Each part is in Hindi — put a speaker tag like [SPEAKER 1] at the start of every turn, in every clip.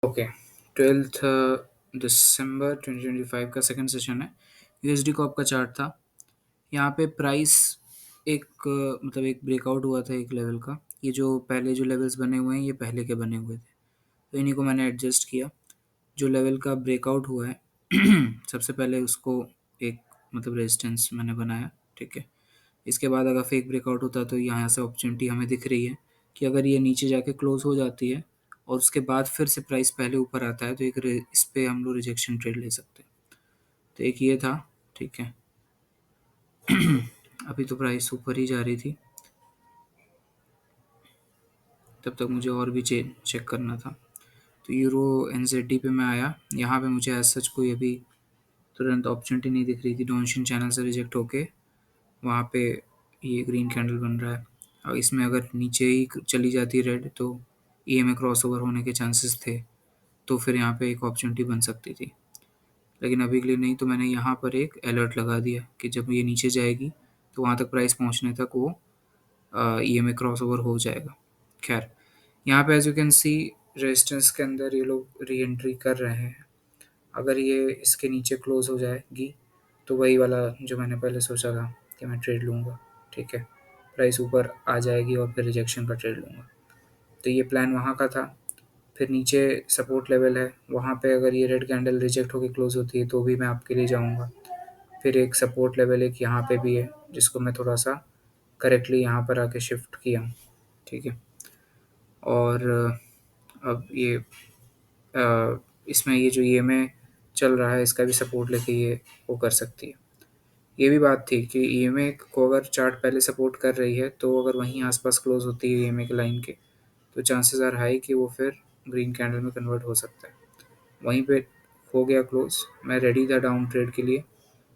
[SPEAKER 1] ओके। 12th दिसंबर 2025 का सेकंड सेशन है। यूएसडी कॉप का चार्ट था। यहाँ पे प्राइस एक मतलब एक ब्रेकआउट हुआ था एक लेवल का। ये जो पहले जो लेवल्स बने हुए हैं ये पहले के बने हुए थे, तो इन्हीं को मैंने एडजस्ट किया। जो लेवल का ब्रेकआउट हुआ है सबसे पहले उसको एक मतलब रेजिस्टेंस मैंने बनाया। ठीक है। इसके बाद अगर फेक ब्रेकआउट होता है तो यहाँ से अपॉर्चुनिटी हमें दिख रही है कि अगर ये नीचे जाके क्लोज हो जाती है और उसके बाद फिर से प्राइस पहले ऊपर आता है तो इस पे हम लोग रिजेक्शन ट्रेड ले सकते हैं। तो एक ये था। ठीक है। अभी तो प्राइस ऊपर ही जा रही थी, तब तक मुझे और भी चेक करना था। तो यूरो एनजेडी पे मैं आया। यहाँ पे मुझे एज सच कोई अभी तुरंत अपॉर्चुनिटी नहीं दिख रही थी। डोनशिन चैनल से रिजेक्ट होके वहाँ पे ये ग्रीन कैंडल बन रहा है। और इसमें अगर नीचे ही चली जाती रेड तो ईएमए क्रॉसओवर होने के चांसेस थे, तो फिर यहाँ पे एक अपॉर्चुनिटी बन सकती थी, लेकिन अभी के लिए नहीं। तो मैंने यहाँ पर एक अलर्ट लगा दिया कि जब ये नीचे जाएगी तो वहाँ तक प्राइस पहुँचने तक वो ईएमए क्रॉसओवर हो जाएगा। खैर, यहाँ पे as you can see resistance के अंदर ये लोग री एंट्री कर रहे हैं। अगर ये इसके नीचे क्लोज हो जाएगी तो वही वाला जो मैंने पहले सोचा था कि मैं ट्रेड लूँगा। ठीक है। प्राइस ऊपर आ जाएगी और फिर रिजेक्शन का ट्रेड लूँगा। तो ये प्लान वहाँ का था। फिर नीचे सपोर्ट लेवल है, वहाँ पे अगर ये रेड कैंडल रिजेक्ट होकर क्लोज होती है तो भी मैं आपके लिए जाऊँगा। फिर एक सपोर्ट लेवल एक यहाँ पे भी है जिसको मैं थोड़ा सा करेक्टली यहाँ पर आके शिफ्ट किया हूँ। ठीक है। और अब ये इसमें ये जो ईएमए चल रहा है इसका भी सपोर्ट लेके ये वो कर सकती है। ये भी बात थी कि ईएमए को अगर चार्ट पहले सपोर्ट कर रही है तो अगर वहीं आसपास क्लोज होती है ईएमए के लाइन के, तो चांसेस आर हाई कि वो फिर ग्रीन कैंडल में कन्वर्ट हो सकता है। वहीं पे हो गया क्लोज। मैं रेडी था डाउन ट्रेड के लिए,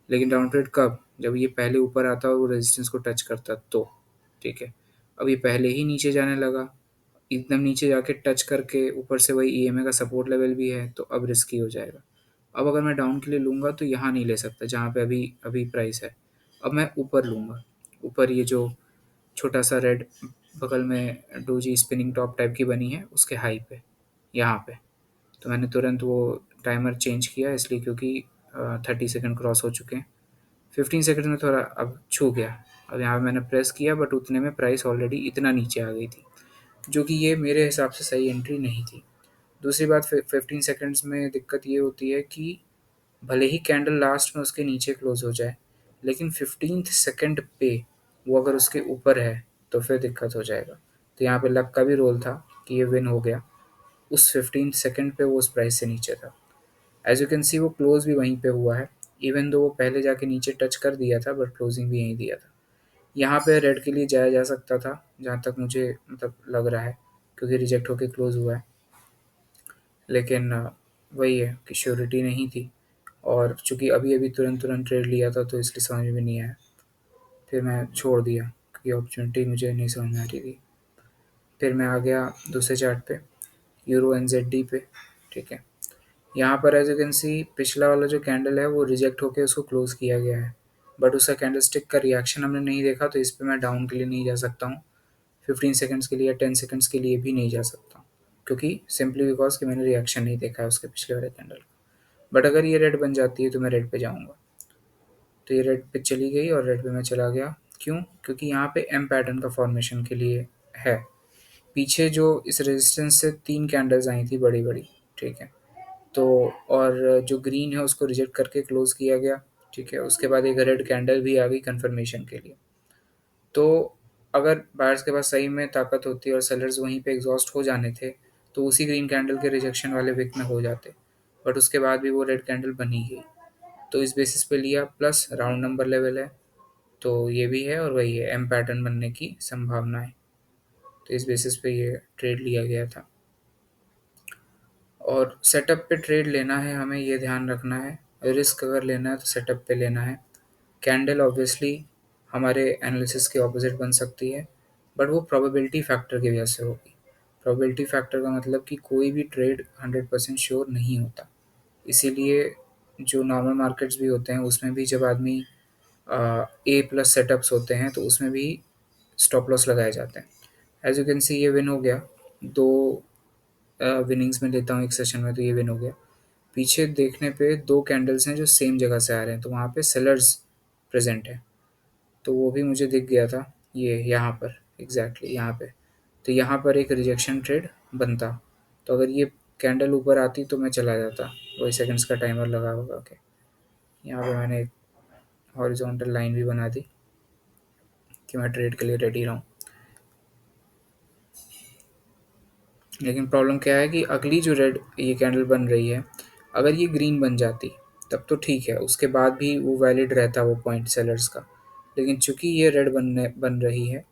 [SPEAKER 1] लेकिन डाउन ट्रेड कब? जब ये पहले ऊपर आता और वो रेजिस्टेंस को टच करता तो। ठीक है। अब ये पहले ही नीचे जाने लगा, एकदम नीचे जाके टच करके ऊपर से वही ईएमए का सपोर्ट लेवल भी है, तो अब रिस्की हो जाएगा। अब अगर मैं डाउन के लिए लूँगा तो यहाँ नहीं ले सकता जहाँ पे अभी अभी प्राइस है। अब मैं ऊपर लूँगा। ऊपर ये जो छोटा सा रेड बगल में डोजी स्पिनिंग टॉप टाइप की बनी है उसके हाई पे, यहाँ पे। तो मैंने तुरंत वो टाइमर चेंज किया इसलिए क्योंकि 30 सेकंड क्रॉस हो चुके हैं। 15 सेकंड में थोड़ा अब छू गया। अब यहाँ पे मैंने प्रेस किया बट उतने में प्राइस ऑलरेडी इतना नीचे आ गई थी, जो कि ये मेरे हिसाब से सही एंट्री नहीं थी। दूसरी बात, 15 सेकंड्स में दिक्कत ये होती है कि भले ही कैंडल लास्ट में उसके नीचे क्लोज हो जाए, लेकिन 15th सेकंड पे वो अगर उसके ऊपर है तो फिर दिक्कत हो जाएगा। तो यहाँ पे लक का भी रोल था कि ये विन हो गया। उस 15 सेकंड पे वो उस प्राइस से नीचे था। एज यू कैन सी वो क्लोज भी वहीं पे हुआ है, इवन दो वो पहले जाके नीचे टच कर दिया था बट क्लोजिंग भी यहीं दिया था। यहाँ पे रेड के लिए जाया जा सकता था जहाँ तक मुझे मतलब लग रहा है, क्योंकि रिजेक्ट होके क्लोज हुआ है। लेकिन वही है कि श्योरिटी नहीं थी, और चूंकि अभी अभी तुरंत तुरंत ट्रेड लिया था तो इसलिए समझ में नहीं आया। फिर मैं छोड़ दिया क्योंकि अपॉर्चुनिटी मुझे नहीं समझ में आ रही थी। फिर मैं आ गया दूसरे चार्ट पे, यूरो एनजेड पे। ठीक है। यहाँ पर एज यू कैन सी पिछला वाला जो कैंडल है वो रिजेक्ट होके उसको क्लोज किया गया है, बट उसका कैंडल स्टिक का रिएक्शन हमने नहीं देखा, तो इस पे मैं डाउन के लिए नहीं जा सकता हूँ। 15 सेकंड्स के लिए या 10 सेकंड्स के लिए भी नहीं जा सकता हूँ, क्योंकि सिंपली बिकॉज कि मैंने रिएक्शन नहीं देखा है उसके पिछले वाले कैंडल का। बट अगर ये रेड बन जाती है तो मैं रेड पे जाऊँगा। तो ये रेड पे चली गई और रेड पे मैं चला गया। क्यों? क्योंकि यहाँ पे एम पैटर्न का फॉर्मेशन के लिए है। पीछे जो इस रेजिस्टेंस से 3 कैंडल्स आई थी बड़ी बड़ी। ठीक है। तो और जो ग्रीन है उसको रिजेक्ट करके क्लोज किया गया। ठीक है। उसके बाद एक रेड कैंडल भी आ गई कंफर्मेशन के लिए। तो अगर बायर्स के पास सही में ताकत होती और सेलर्स वहीं पे एग्जॉस्ट हो जाने थे तो उसी ग्रीन कैंडल के रिजेक्शन वाले विक में हो जाते, बट उसके बाद भी वो रेड कैंडल बनी गई। तो इस बेसिस पे लिया, प्लस राउंड नंबर लेवल है तो ये भी है, और वही है एम पैटर्न बनने की संभावना है। तो इस बेसिस पे ये ट्रेड लिया गया था। और सेटअप पे ट्रेड लेना है हमें, ये ध्यान रखना है। रिस्क अगर लेना है तो सेटअप पे लेना है। कैंडल ऑब्वियसली हमारे एनालिसिस के ऑपोजिट बन सकती है, बट वो प्रोबेबिलिटी फैक्टर की वजह से होगी। प्रोबेबिलिटी फैक्टर का मतलब कि कोई भी ट्रेड 100% श्योर नहीं होता। इसीलिए जो नॉर्मल मार्केट्स भी होते हैं उसमें भी जब आदमी ए प्लस सेटअप्स होते हैं तो उसमें भी स्टॉप लॉस लगाए जाते हैं। एज यू कैन सी ये विन हो गया। दो विनिंग्स में लेता हूँ एक सेशन में, तो ये विन हो गया। पीछे देखने पे 2 कैंडल्स हैं जो सेम जगह से आ रहे हैं, तो वहाँ पे सेलर्स प्रेज़ेंट है। तो वो भी मुझे दिख गया था, ये यहाँ पर एग्ज़ैक्टली यहाँ पे। तो यहाँ पर एक रिजेक्शन ट्रेड बनता। तो अगर ये कैंडल ऊपर आती तो मैं चला जाता, वही सेकंड्स का टाइमर लगा के। यहाँ पे मैंने एक हॉरिजॉन्टल लाइन भी बना दी कि मैं ट्रेड के लिए रेडी रहूँ। लेकिन प्रॉब्लम क्या है कि अगली जो रेड ये कैंडल बन रही है, अगर ये ग्रीन बन जाती तब तो ठीक है, उसके बाद भी वो वैलिड रहता वो पॉइंट सेलर्स का। लेकिन चूंकि ये रेड बन रही है,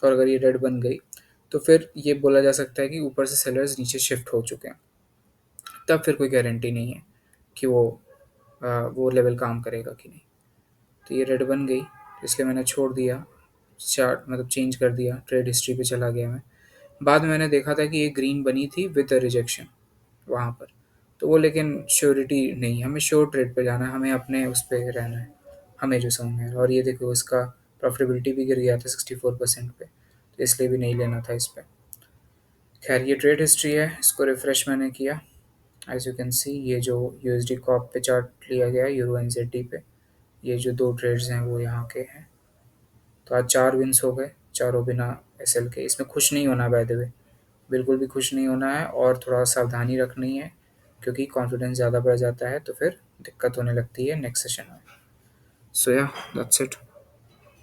[SPEAKER 1] और अगर ये रेड बन गई तो फिर ये बोला जा सकता है कि ऊपर से सेलर्स नीचे शिफ्ट हो चुके हैं। तब फिर कोई गारंटी नहीं है कि वो लेवल काम करेगा कि नहीं। तो ये रेड बन गई, तो इसलिए मैंने छोड़ दिया चार्ट, मतलब चेंज कर दिया, ट्रेड हिस्ट्री पे चला गया मैं। बाद में मैंने देखा था कि ये ग्रीन बनी थी विद रिजेक्शन वहाँ पर। तो वो लेकिन श्योरिटी नहीं, हमें श्योर ट्रेड पे जाना है, हमें अपने उस पर रहना है, हमें जो समझ में है। और ये देखो इसका प्रॉफिटेबिलिटी भी गिर गया था 64% पे, तो इसलिए भी नहीं लेना था इस पर। खैर ये ट्रेड हिस्ट्री है, इसको रिफ़्रेश मैंने किया। एज यू कैन सी ये जो यूएसडी कॉप पे चार्ट लिया गया है यूरो एनजेडी पे, ये जो 2 ट्रेड्स हैं वो यहाँ के हैं। तो आज 4 विन्स हो गए, चारों बिना एसएल के। इसमें खुश नहीं होना बाय द वे, बिल्कुल भी खुश नहीं होना है, और थोड़ा सावधानी रखनी है, क्योंकि कॉन्फिडेंस ज़्यादा बढ़ जाता है तो फिर दिक्कत होने लगती है नेक्स्ट सेशन में। सो या दैट्स इट।